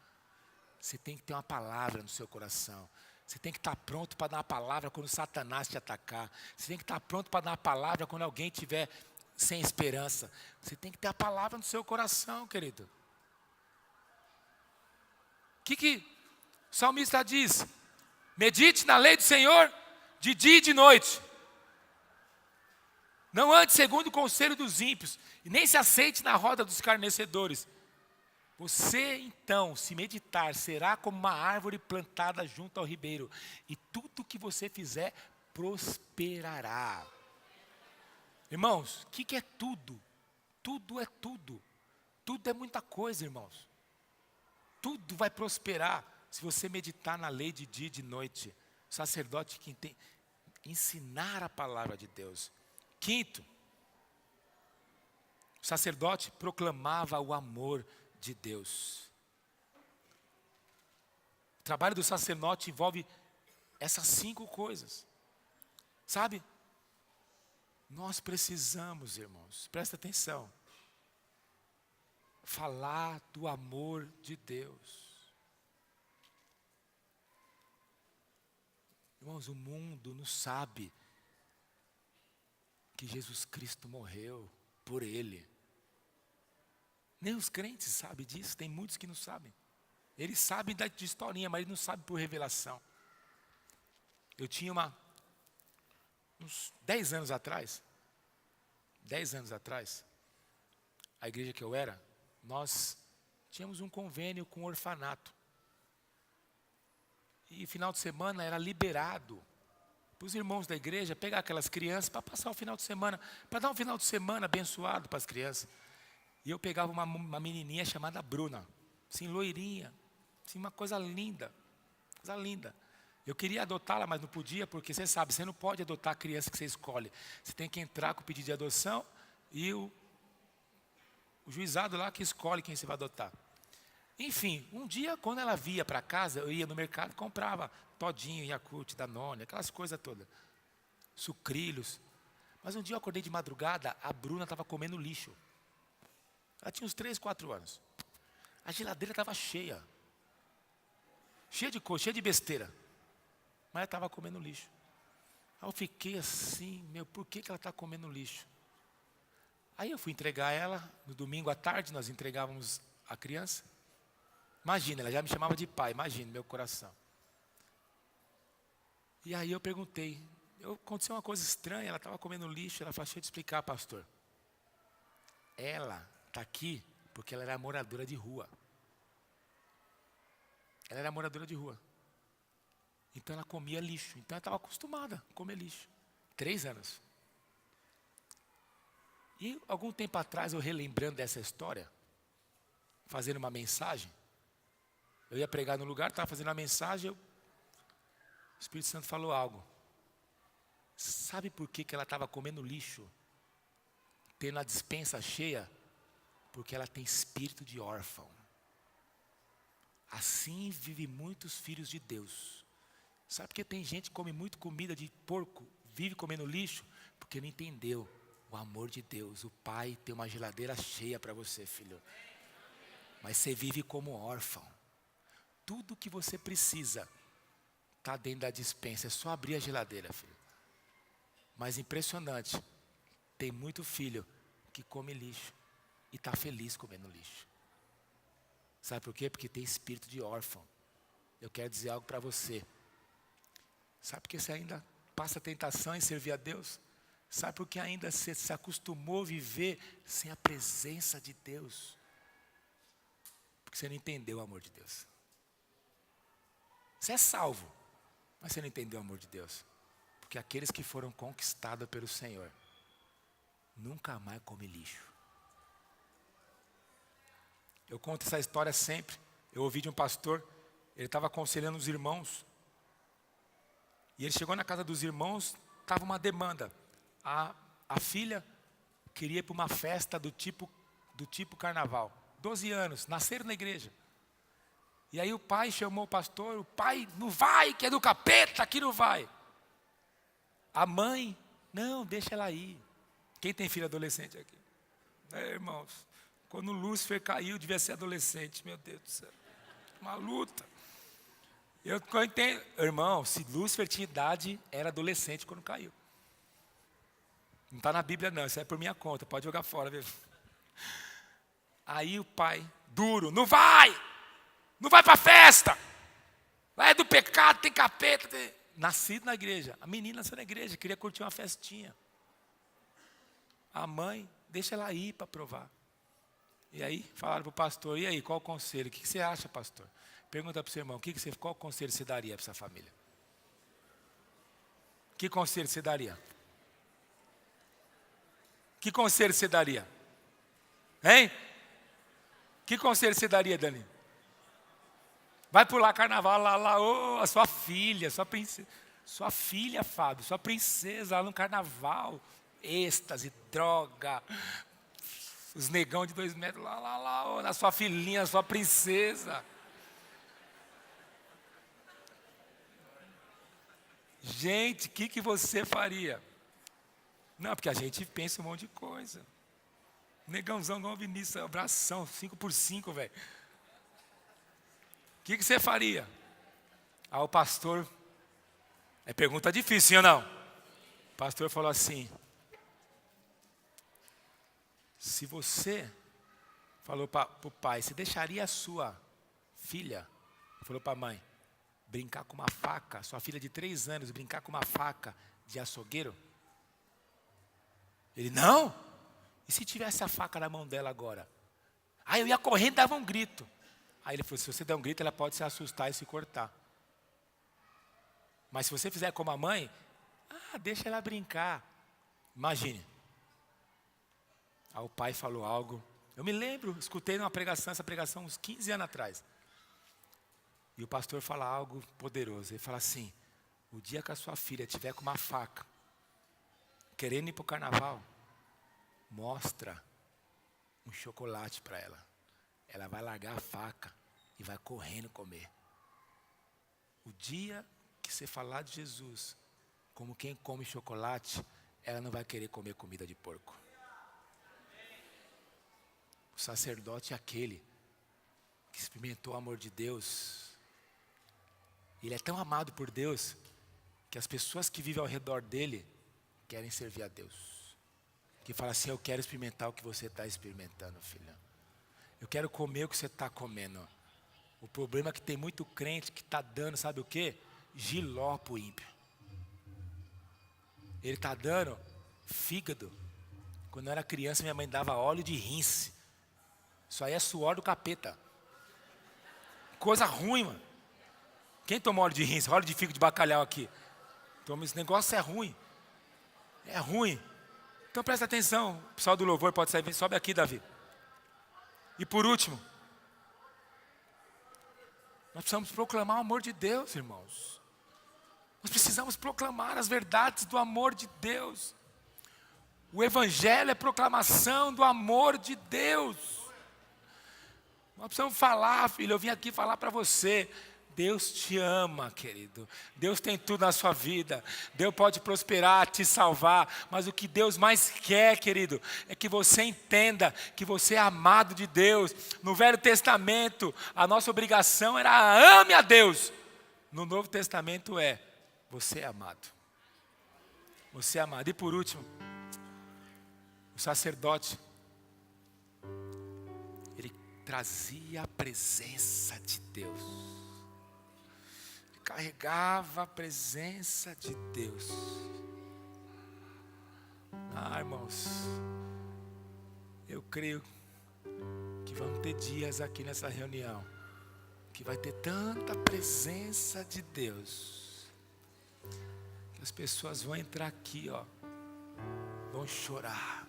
Você tem que ter uma palavra no seu coração. Você tem que estar pronto para dar uma palavra quando Satanás te atacar. Você tem que estar pronto para dar uma palavra quando alguém estiver sem esperança. Você tem que ter a palavra no seu coração, querido. O que o salmista diz? Medite na lei do Senhor de dia e de noite. Não ande segundo o conselho dos ímpios, e nem se aceite na roda dos escarnecedores. Você, então, se meditar, será como uma árvore plantada junto ao ribeiro, e tudo que você fizer prosperará. Irmãos, o que é tudo? Tudo é tudo. Tudo é muita coisa, irmãos. Tudo vai prosperar se você meditar na lei de dia e de noite. O sacerdote que tem ensinar a palavra de Deus. Quinto, o sacerdote proclamava o amor de Deus. O trabalho do sacerdote envolve essas 5 coisas. Sabe? Nós precisamos, irmãos, presta atenção, falar do amor de Deus. Irmãos, o mundo não sabe que Jesus Cristo morreu por ele. Nem os crentes sabem disso, tem muitos que não sabem. Eles sabem de historinha, mas eles não sabem por revelação. Eu tinha uns 10 anos atrás, a igreja que eu era, nós tínhamos um convênio com o orfanato. E final de semana era liberado para os irmãos da igreja pegar aquelas crianças para passar o final de semana, para dar um final de semana abençoado para as crianças. E eu pegava uma menininha chamada Bruna, assim, loirinha, assim, uma coisa linda, Eu queria adotá-la, mas não podia, porque você sabe, você não pode adotar a criança que você escolhe. Você tem que entrar com o pedido de adoção e o juizado lá que escolhe quem você vai adotar. Enfim, um dia, quando ela via para casa, eu ia no mercado e comprava Todinho, Yakult, Danone, aquelas coisas todas. Sucrilhos. Mas um dia eu acordei de madrugada, a Bruna estava comendo lixo. Ela tinha uns 3, 4 anos. A geladeira estava cheia. Cheia de coisa, cheia de besteira. Mas ela estava comendo lixo. Aí eu fiquei assim, por que ela está comendo lixo? Aí eu fui entregar ela, no domingo à tarde, nós entregávamos a criança. Imagina, ela já me chamava de pai, imagina, meu coração. E aí eu perguntei, aconteceu uma coisa estranha, ela estava comendo lixo, ela falou, deixa eu te explicar, pastor. Ela está aqui porque ela era moradora de rua. Ela era moradora de rua. Então ela comia lixo. Então ela estava acostumada a comer lixo. 3 anos. E algum tempo atrás, eu relembrando dessa história, fazendo uma mensagem, eu ia pregar no lugar, estava fazendo uma mensagem, o Espírito Santo falou algo. Sabe por que ela estava comendo lixo? Tendo a despensa cheia? Porque ela tem espírito de órfão. Assim vive muitos filhos de Deus. Sabe por que tem gente que come muito comida de porco, vive comendo lixo? Porque não entendeu o amor de Deus. O Pai tem uma geladeira cheia para você, filho. Mas você vive como órfão. Tudo que você precisa está dentro da despensa. É só abrir a geladeira, filho. Mas impressionante, tem muito filho que come lixo e está feliz comendo lixo. Sabe por quê? Porque tem espírito de órfão. Eu quero dizer algo para você. Sabe por que você ainda passa tentação em servir a Deus? Sabe por que ainda você se acostumou a viver sem a presença de Deus? Porque você não entendeu o amor de Deus. Você é salvo, mas você não entendeu o amor de Deus. Porque aqueles que foram conquistados pelo Senhor, nunca mais comem lixo. Eu conto essa história sempre. Eu ouvi de um pastor, ele estava aconselhando os irmãos. E ele chegou na casa dos irmãos, estava uma demanda. A filha queria ir para uma festa do tipo carnaval. 12 anos, nasceram na igreja. E aí o pai chamou o pastor, o pai, não vai, que é do capeta, que não vai. A mãe, não, deixa ela ir. Quem tem filho adolescente aqui? Irmãos, quando Lúcifer caiu, devia ser adolescente, meu Deus do céu. Uma luta. Eu entendo, irmão, se Lúcifer tinha idade, era adolescente quando caiu. Não está na Bíblia não, isso é por minha conta, pode jogar fora. Viu? Aí o pai, duro, não vai para a festa, é do pecado, tem capeta. Nascido na igreja, a menina nasceu na igreja, queria curtir uma festinha. A mãe, deixa ela ir para provar. E aí falaram para o pastor, e aí, qual o conselho? O que você acha, pastor? Pergunta para o seu irmão, qual conselho você daria para essa família? Que conselho você daria? Que conselho você daria? Hein? Que conselho você daria, Dani? Vai pular carnaval lá, a sua filha, sua princesa. Sua filha, Fábio, sua princesa lá no carnaval. Êxtase, droga. Os negão de 2 metros lá, na sua filhinha, na sua princesa. Gente, o que você faria? Não, porque a gente pensa um monte de coisa. Negãozão igual o Vinícius, abração, 5x5, velho. O que você faria? O pastor, é pergunta difícil, sim ou não? O pastor falou assim, Se você falou para o pai, você deixaria a sua filha, falou para a mãe, brincar com uma faca, sua filha de 3 anos, brincar com uma faca de açougueiro? Ele, não. E se tivesse a faca na mão dela agora? Aí eu ia correndo e dava um grito. Aí ele falou, se você der um grito, ela pode se assustar e se cortar. Mas se você fizer como a mãe, deixa ela brincar. Imagine. Aí o pai falou algo. Eu me lembro, escutei numa pregação, essa pregação uns 15 anos atrás. E o pastor fala algo poderoso. Ele fala assim, o dia que a sua filha tiver com uma faca, querendo ir para o carnaval, mostra um chocolate para ela. Ela vai largar a faca e vai correndo comer. O dia que você falar de Jesus como quem come chocolate, ela não vai querer comer comida de porco. O sacerdote é aquele que experimentou o amor de Deus. Ele é tão amado por Deus que as pessoas que vivem ao redor dele querem servir a Deus. Que fala assim, eu quero experimentar o que você está experimentando, filha. Eu quero comer o que você está comendo. O problema é que tem muito crente que está dando, sabe o quê? Giló para o ímpio. Ele está dando fígado. Quando eu era criança, minha mãe dava óleo de rinse. Isso aí é suor do capeta. Coisa ruim, mano. Quem tomou óleo de rinse? Óleo de fígado de bacalhau aqui. Toma, esse negócio é ruim. É ruim. Então presta atenção. O pessoal do louvor pode sair. Sobe aqui, Davi. E por último, nós precisamos proclamar o amor de Deus, irmãos. Nós precisamos proclamar as verdades do amor de Deus. O Evangelho é proclamação do amor de Deus. Nós precisamos falar, filho, eu vim aqui falar para você. Deus te ama, querido. Deus tem tudo na sua vida. Deus pode prosperar, te salvar. Mas o que Deus mais quer, querido, é que você entenda que você é amado de Deus. No Velho Testamento, a nossa obrigação era ame a Deus. No Novo Testamento você é amado. Você é amado. E por último, o sacerdote, ele trazia a presença de Deus. Ele carregava a presença de Deus. Irmãos, eu creio que vamos ter dias aqui nessa reunião que vai ter tanta presença de Deus que as pessoas vão entrar aqui, vão chorar.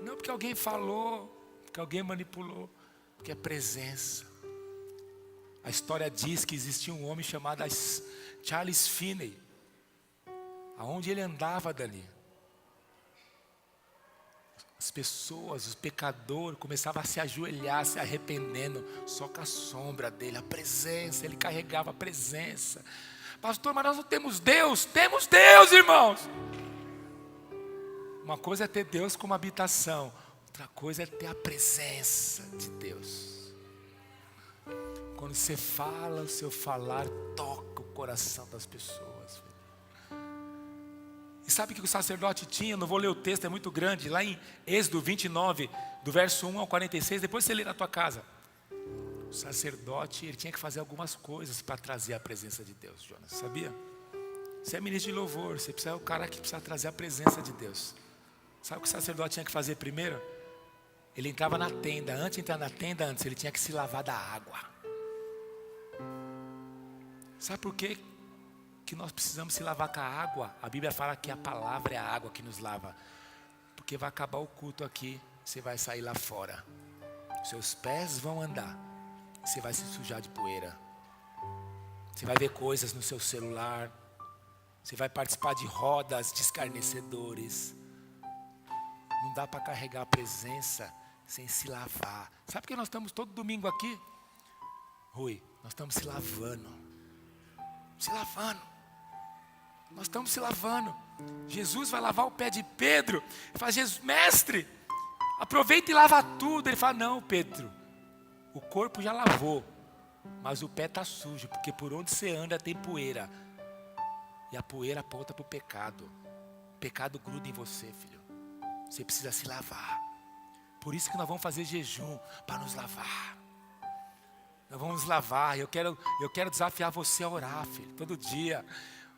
Não porque alguém falou, porque alguém manipulou, porque é presença. A história diz que existia um homem chamado Charles Finney. Aonde ele andava dali, as pessoas, os pecadores começavam a se ajoelhar, se arrependendo, só com a sombra dele, a presença, ele carregava a presença. Pastor, mas nós não temos Deus. Temos Deus, irmãos. Uma coisa é ter Deus como habitação, outra coisa é ter a presença de Deus. Quando você fala, o seu falar toca o coração das pessoas. E sabe o que o sacerdote tinha? Eu não vou ler o texto, é muito grande. Lá em Êxodo 29, do verso 1 ao 46, depois você lê na tua casa. O sacerdote, ele tinha que fazer algumas coisas para trazer a presença de Deus, Jonas, sabia? Você é ministro de louvor, você precisa, é o cara que precisa trazer a presença de Deus. Sabe o que o sacerdote tinha que fazer primeiro? Ele entrava na tenda, antes de entrar na tenda, ele tinha que se lavar da água. Sabe por quê que nós precisamos se lavar com a água? A Bíblia fala que a palavra é a água que nos lava. Porque vai acabar o culto aqui, você vai sair lá fora. Seus pés vão andar, você vai se sujar de poeira. Você vai ver coisas no seu celular. Você vai participar de rodas de escarnecedores. Não dá para carregar a presença sem se lavar. Sabe por que nós estamos todo domingo aqui? Rui, nós estamos se lavando. Se lavando. Nós estamos se lavando. Jesus vai lavar o pé de Pedro. Ele fala, Jesus, mestre, aproveita e lava tudo. Ele fala, não, Pedro, o corpo já lavou, mas o pé está sujo, porque por onde você anda tem poeira. E a poeira aponta para o pecado. O pecado gruda em você, filho. Você precisa se lavar. Por isso que nós vamos fazer jejum, para nos lavar. Nós vamos lavar. Eu quero desafiar você a orar, filho, todo dia.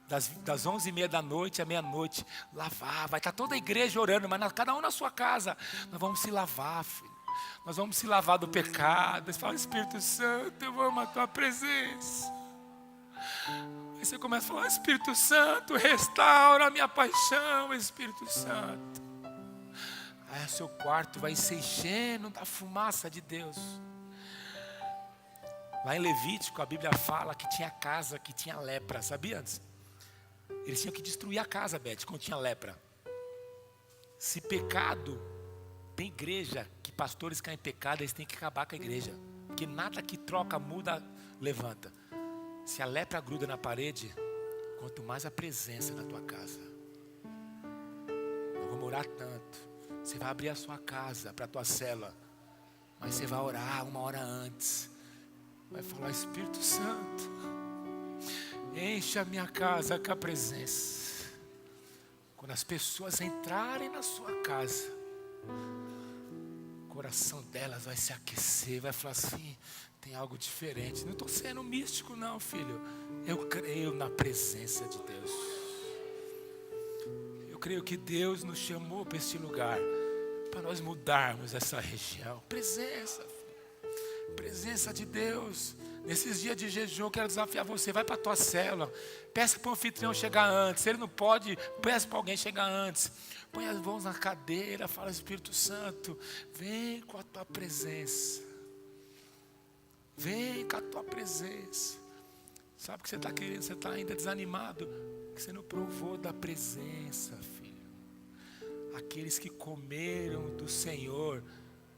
Das 11h30 da noite à meia-noite, lavar. Vai estar toda a igreja orando, mas cada um na sua casa. Nós vamos se lavar, filho. Nós vamos se lavar do pecado. Você fala, Espírito Santo, eu amo a tua presença. Aí você começa a falar, Espírito Santo, restaura a minha paixão, Espírito Santo. Aí o seu quarto vai se enchendo da fumaça de Deus. Lá em Levítico, a Bíblia fala que tinha casa que tinha lepra, sabia antes? Eles tinham que destruir a casa, Beth, quando tinha lepra. Se pecado, tem igreja que pastores caem em pecado, eles têm que acabar com a igreja. Porque nada que troca, muda, levanta. Se a lepra gruda na parede, quanto mais a presença na tua casa. Eu vou orar tanto. Você vai abrir a sua casa para a tua célula, mas você vai orar 1 hora antes. Vai falar, Espírito Santo, enche a minha casa com a presença. Quando as pessoas entrarem na sua casa, o coração delas vai se aquecer, vai falar assim, tem algo diferente. Não estou sendo místico não, filho. Eu creio na presença de Deus. Eu creio que Deus nos chamou para este lugar, para nós mudarmos essa região. Presença de Deus. Nesses dias de jejum, eu quero desafiar você. Vai para a tua célula. Peça para o anfitrião chegar antes. Se ele não pode, peça para alguém chegar antes. Põe as mãos na cadeira. Fala, Espírito Santo, vem com a tua presença. Vem com a tua presença. Sabe o que você está querendo? Você está ainda desanimado. Que você não provou da presença, filho. Aqueles que comeram do Senhor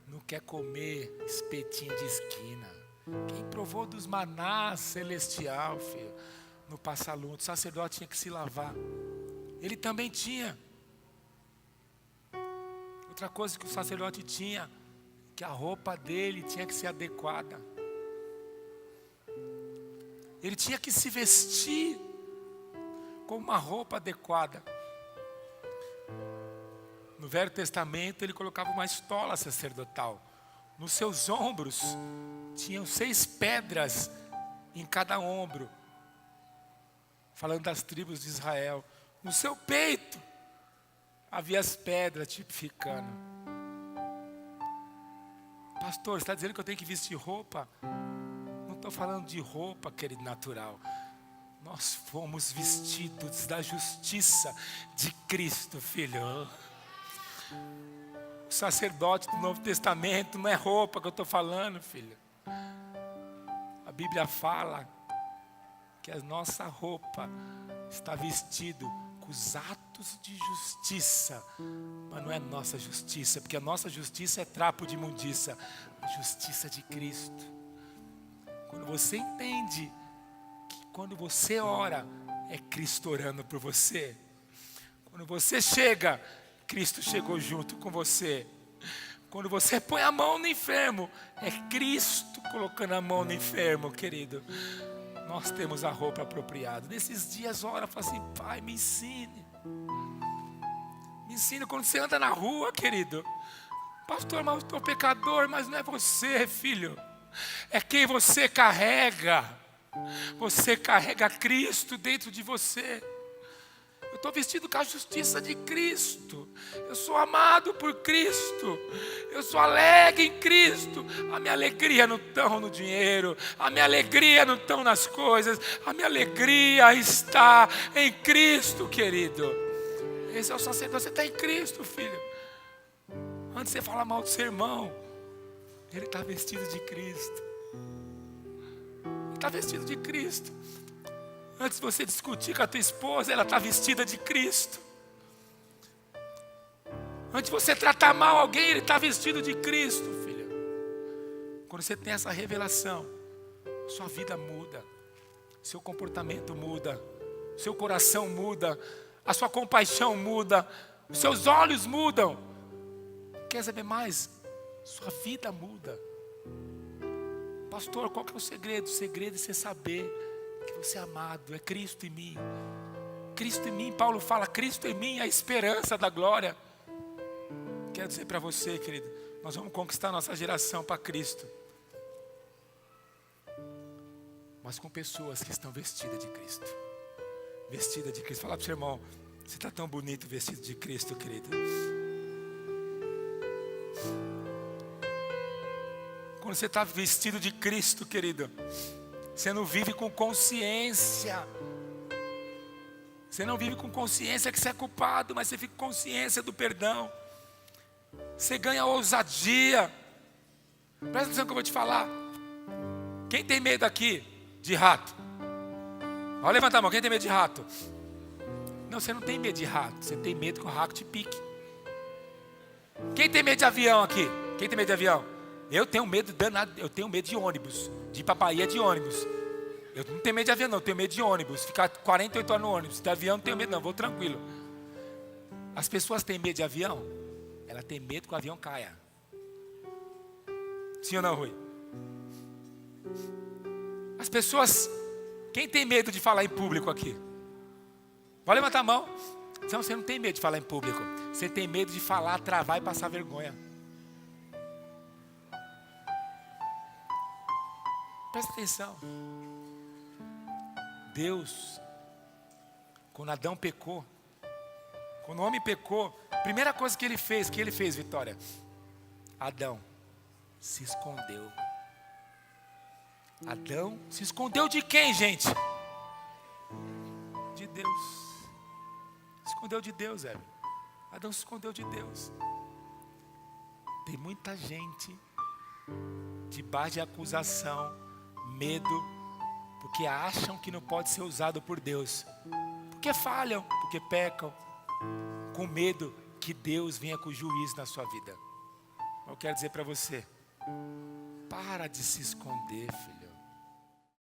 não quer comer espetinho de esquina. Quem provou dos manás celestial, filho, no passa luto, o sacerdote tinha que se lavar. Ele também tinha. Outra coisa que o sacerdote tinha, que a roupa dele tinha que ser adequada. Ele tinha que se vestir com uma roupa adequada. No Velho Testamento ele colocava uma estola sacerdotal. Nos seus ombros tinham 6 pedras em cada ombro. Falando das tribos de Israel. No seu peito havia as pedras tipificando. Pastor, você está dizendo que eu tenho que vestir roupa? Não estou falando de roupa, querido, natural. Nós fomos vestidos da justiça de Cristo, filho. O sacerdote do Novo Testamento não é roupa que eu estou falando, filho. A Bíblia fala que a nossa roupa está vestido com os atos de justiça, mas não é nossa justiça, porque a nossa justiça é trapo de imundícia. A justiça de Cristo. Quando você entende que quando você ora, é Cristo orando por você. Quando você chega, Cristo chegou junto com você. Quando você põe a mão no enfermo, é Cristo colocando a mão no enfermo, querido. Nós temos a roupa apropriada. Nesses dias, ora, fala assim, Pai, me ensine. Me ensine quando você anda na rua, querido. Pastor, mas eu estou pecador, mas não é você, filho. É quem você carrega. Você carrega Cristo dentro de você. Eu estou vestido com a justiça de Cristo. Eu sou amado por Cristo. Eu sou alegre em Cristo. A minha alegria não está no dinheiro. A minha alegria não está nas coisas. A minha alegria está em Cristo, querido. Esse é o sacerdote. Você está em Cristo, filho. Antes de você falar mal do seu irmão, ele está vestido de Cristo. Ele está vestido de Cristo. Antes de você discutir com a tua esposa, ela está vestida de Cristo. Antes de você tratar mal alguém, ele está vestido de Cristo, filha. Quando você tem essa revelação, sua vida muda, seu comportamento muda, seu coração muda, a sua compaixão muda, os seus olhos mudam. Quer saber mais? Sua vida muda. Pastor, qual que é o segredo? O segredo é você saber que você é amado, é Cristo em mim. Cristo em mim, Paulo fala, Cristo em mim é a esperança da glória. Quero dizer para você, querido, nós vamos conquistar nossa geração para Cristo, mas com pessoas que estão vestidas de Cristo. Vestida de Cristo. Fala para o seu irmão, você está tão bonito vestido de Cristo, querido. Quando você está vestido de Cristo, querido, você não vive com consciência. Você não vive com consciência que você é culpado, mas você fica com consciência do perdão. Você ganha ousadia. Presta atenção que eu vou te falar. Quem tem medo aqui de rato? Olha, levanta a mão, quem tem medo de rato? Não, você não tem medo de rato, você tem medo que o rato te pique. Quem tem medo de avião aqui? Quem tem medo de avião? Eu tenho medo danado, eu tenho medo de ônibus, de papaia de ônibus. Eu não tenho medo de avião não, eu tenho medo de ônibus. Ficar 48 horas no ônibus, de avião não tenho medo não, vou tranquilo. As pessoas têm medo de avião, ela tem medo que o avião caia. Sim ou não, Rui? As pessoas, quem tem medo de falar em público aqui? Pode levantar a mão. Não, você não tem medo de falar em público. Você tem medo de falar, travar e passar vergonha. Presta atenção. Deus, quando Adão pecou, quando o homem pecou, a primeira coisa que ele fez, Vitória? Adão se escondeu. Adão se escondeu de quem, gente? De Deus. Se escondeu de Deus, Hélio. Adão se escondeu de Deus. Tem muita gente debaixo de acusação, medo, porque acham que não pode ser usado por Deus, porque falham, porque pecam, com medo que Deus venha com juízo na sua vida. Eu quero dizer para você, para de se esconder, filho.